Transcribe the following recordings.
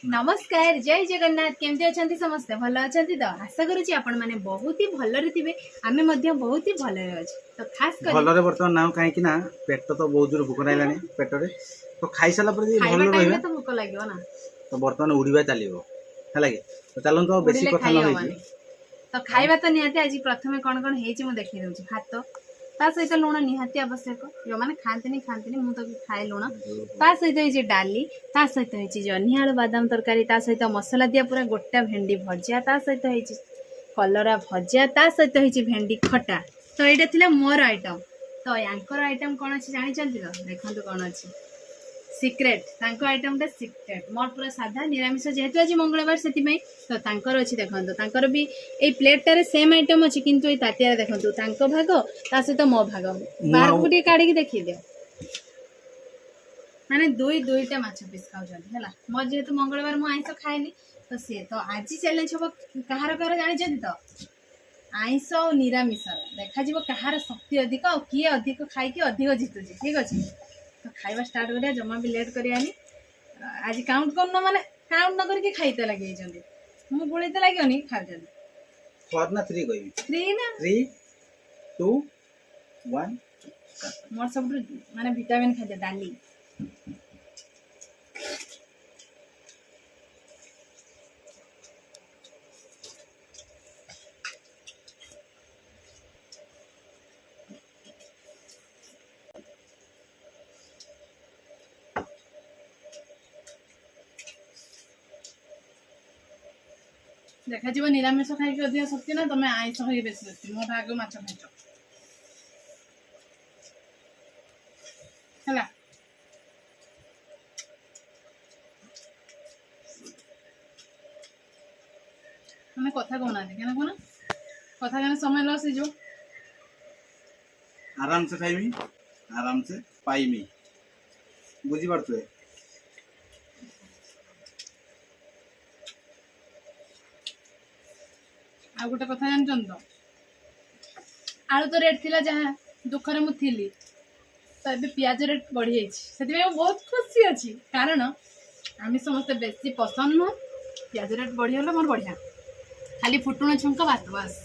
नमस्कार जय जगन्नाथ केमती अच्छा समस्ते भल अच्छा तो आशा करुँच आपण मैंने बहुत ही भलरे थे आम बहुत ही भलरे अच्छे तो खास कर भलरे बर्तमान ना कहीं ना पेट तो बहुत जोर भोक ना पेट तो खाई सारा भल रहा तो भोक लगे ना तो बर्तमान उड़ीबा चलो है तो चलो तो बेसी कथा न तो खाइबा तो निहाती आज प्रथम कौन कौन हो देखी दूसरी भात ता सहित लुण निहाती आवश्यक जो मैंने खाती खाती मुझे खाए लुण ता सहित होती डाली ता सहित होती जह्नी आलू बादाम तरकारी ता सहित मसला दिया पूरा गोटा भेंडी भजिया ता सहित होती कलरा भजिया ता सहित होती भेंडी खटा तो यहाँ थिला मोर आइटम तो यांकर आइटम कौन अच्छी जानी तो देखो कौन अच्छी सिक्रेट तांको आइटमटा सिक्रेट मोर पूरा साधा निरामिष जेहेतु आज मंगलवार से तो तांकर अच्छी देखो तांकर भी ए प्लेटारे सेम आइटम अच्छी किंतु ए ताटिया देखो तांको भाग ता सहित मो भाग बाहर को टी काढ़ी देखी दियो माने दुईटा माछ पीस खाउछन हैला मोर जेहेतु मंगलवार मु आइंस खाएनी तो सी तो आज चैलेंज हम कहार कहार जानी तो आइंस और निरामिष देखा जीव कहार शक्ति अधिक और किए अधिक खाई अधिक जितुची ठीक अच्छे तो खाइबा स्टार्ट करिया जमा भी लेट करियानी आज काउंट करन माने काउंट न करके खाइते लगे जंदी मु बोलैते लागोनी खाउजन 4 ना 3 कहि 3 ना 3 2 1 मोर सब माने विटामिन खाइते डाली देखा जीव निरामिष खाई अधिक शक्ति ना तुम आइंस खाई बेस शक्ति मो भाग माछ खाइच है हमें कथा कहना क्या कहना कथा कहना समय लस हो आराम से खाइमी आराम से पाइमी बुझी पारथुए आ गोटे कथा जानछन तो आलू तो रेट थिला जहाँ दुखरे मु थिली तो ए पियाज रेट बढ़ी जाइए से बहुत खुशी अच्छी कारण आम समस्ते बेसी पसंद नुह पियाज रेट बढ़ीगला मोर बढ़िया खाली फुटुण छुंक भात बस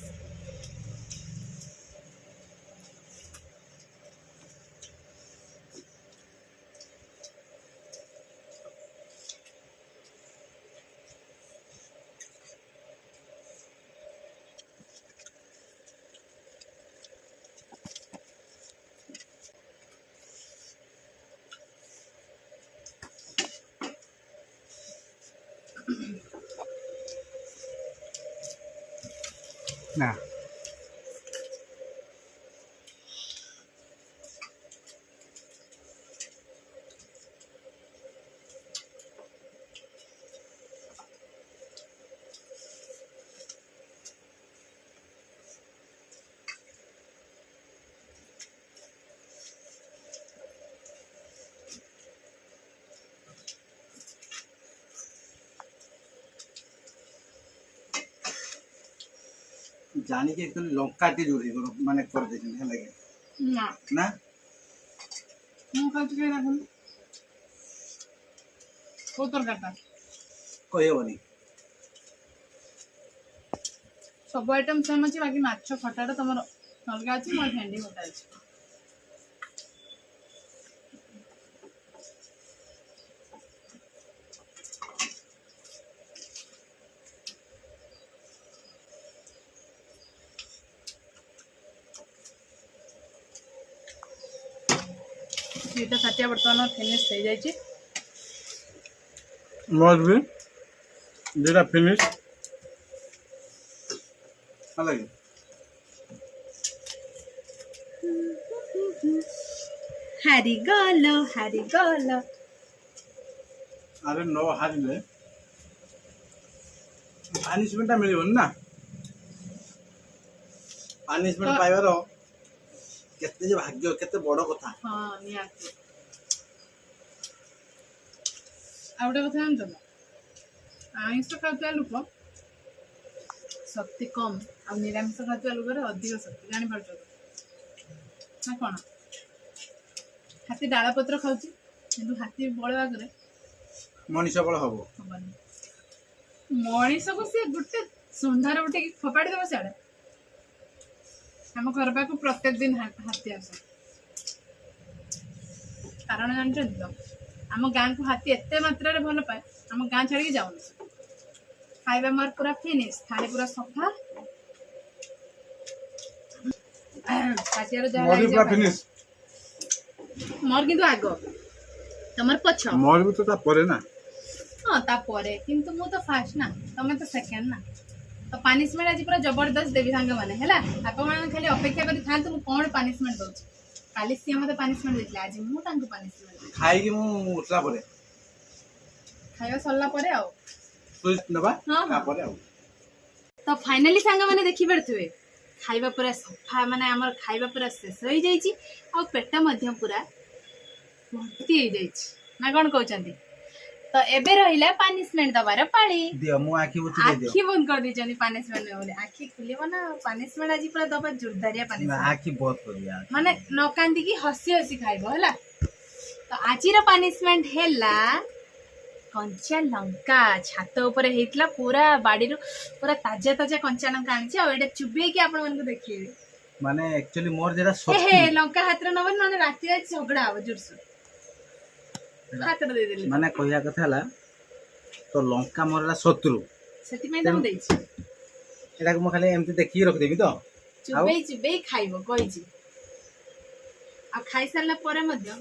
ना जानी के एकदम लंका टी जोरी माने कर दे है लगे ना ना मु खाच के राखन को तरकाटा कहबनी सब आइटम सेम अच्छी बाकी माछ खटाटा तुम अलग अच्छी मोर भेंडी खटा अच्छी दुईटा ताटिया बर्तमान फिनिश हो जाए मोर भी दुटा फिनिश अलग हारी गलो अरे नो हारिले पानिशमेंट मिलबन ना पानिशमेंट पाइबार केते जे भाग्य केते बड़ कथा हाँ निहाती आ गोटे कथा जानछ तो आइंस खाऊा लोक शक्ति कम आ निरामिष खाऊा लोक अधिक शक्ति जानी पार्छ ना कौन हाथी डाल पत्र खाऊँ किंतु हाथी बल आगे मनीष बल हम हबनी मनीष को सी गोटे सुंदर उठे फोपाड़ी देव सियाड़े आम घर पाक प्रत्येक दिन हाथी आस कारण जानते तो आम गाँ को हाथी एत मात्रा भल पाए आम गाँ छाड़ी जाऊन खाଇବା मोर पूरा फिनिश थाली पूरा सफा मोर किंतु आग तमर पछ मोर भी तो ता परे ना हाँ तापर किंतु मु तो फास्ट ना तमे तो सेकेंड ना तो पनिशमेंट आज पूरा जबरदस्त देवी सांग मैंने है आपण मैंने खाली अपेक्षा करी थांतु मु कोन पनिशमेंट दउछ काली सी मते पनिशमेंट देतले आज मु तांको पनिशमेंट खाई कि मु उठला परे खाଇବା सरला परे आ सुइस नबा हाँ, ता परे आ तो फाइनली सांग मैंने देखि परथुवे खाଇବା पूरा सफा माने हमर खाଇବା पूरा शेष होई जाईची आ पेट मध्य पूरा भर्ती होई जाईची ना कोन कहउचंदी तो एबे रहिला पनिशमेंट दबार पाळी दियो मु आखी बुची दे दियो आखी बंद कर दीचनी पनिशमेंट बोले आखी खुलिबो ना पनिशमेंट आज पूरा दबा जोरदारिया ना पनिशमेंट आखी बहुत करिया माने न कांदी की हसी हसी खाइबो हला तो आजिर पनिशमेंट हेला कंचा लंका छात ऊपर हेतला पूरा बाड़ी रो पूरा ताजा ताजा कंचा लंका आनिछि आ एटा चुबे की आपण मन को देखिबे माने एक्चुअली मोर जेरा हे सख्ती लंका हाथ रे नबन न राती रात झगड़ा हो जुरसु हाथ रे दे देली माने कहिया कथा हला तो लंका मोरला शत्रु सेति में दम देछि एटा को म खाली एमती देखि रख देबी तो चुबे खाइबो कहिछि आ खाइ सारला परे मध्य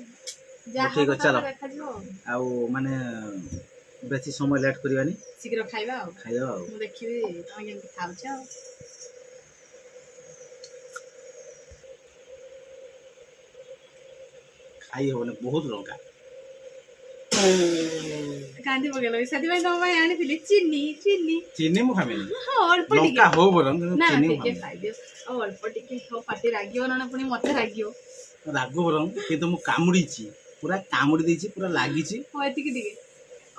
जा ठीक है, चलो। देखा जिवो आउ माने बेसी समय लेट करिवानी शीघ्र खाइबा आ खाइयो आउ मु देखिबी तमे केमति खाउछ खाई होने बहुत लंका कांदी पकेलो सेति में तम भाई आनी थिली चिन्नी चिन्नी चीनी मु खामेनी हाँ अल्प टिके लंका हो बरम ना चीनी मु टिके खाइ दियो आ अल्प टिके हो पाटी रागियो ना पुनी मते रागियो रागो बरम किंतु मु कामुडीची पूरा कामुडी देछि पूरा लागिची हो एतिके टिके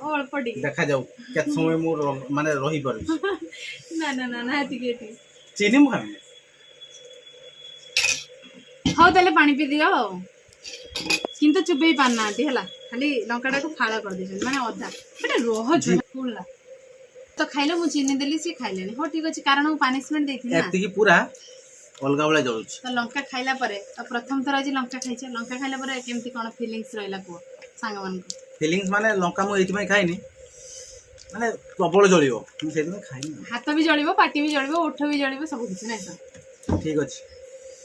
ओ अल्प टिके देखा जाऊ केत समय मु माने रही परछि ना ना ना ना एतिके एतिके चीनी मु खामेनी हो ताले पानी पी दियो किंतु चुबे पाना हला खाली लंकाटा को फाड़ा कर दे माने अधा एटा रोह झुला तो खाइलो मु चीनी देली से खाइलेनी हो ठीक अछि कारण मु पनिशमेंट देथि ना एति की पूरा अलगा बला जळुछ तो लंका खाइला परे तो प्रथम थर आज लंका खाइछ लंका खाइला परे केमती कोन फीलिंग्स रहला को सांग मन को फीलिंग्स माने लंका मु एति में खाइनी माने प्रबल जळियो मु सेति में खाइनी हाथ भी जळिबो पाटी भी जळिबो ओठ भी जळिबो सब किछ नै सर ठीक अछि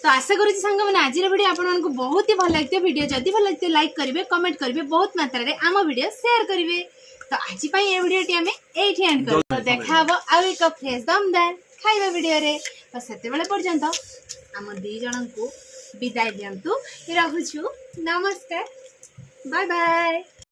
तो आशा करूँ सांग मैंने आज वीडियो आपको बहुत ही भल लगे वीडियो जदि भल लगे लाइक करेंगे कमेंट करेंगे बहुत मात्रा रे आम वीडियो शेयर करेंगे तो आज ये वीडियो आम ये एंड कर तो देखा आउ एक फ्रेश दमदार खाଇବା वीडियो रे तो से पर्यंत आम दी जन को विदाय दिंतु रहुछु नमस्कार बाय बाय।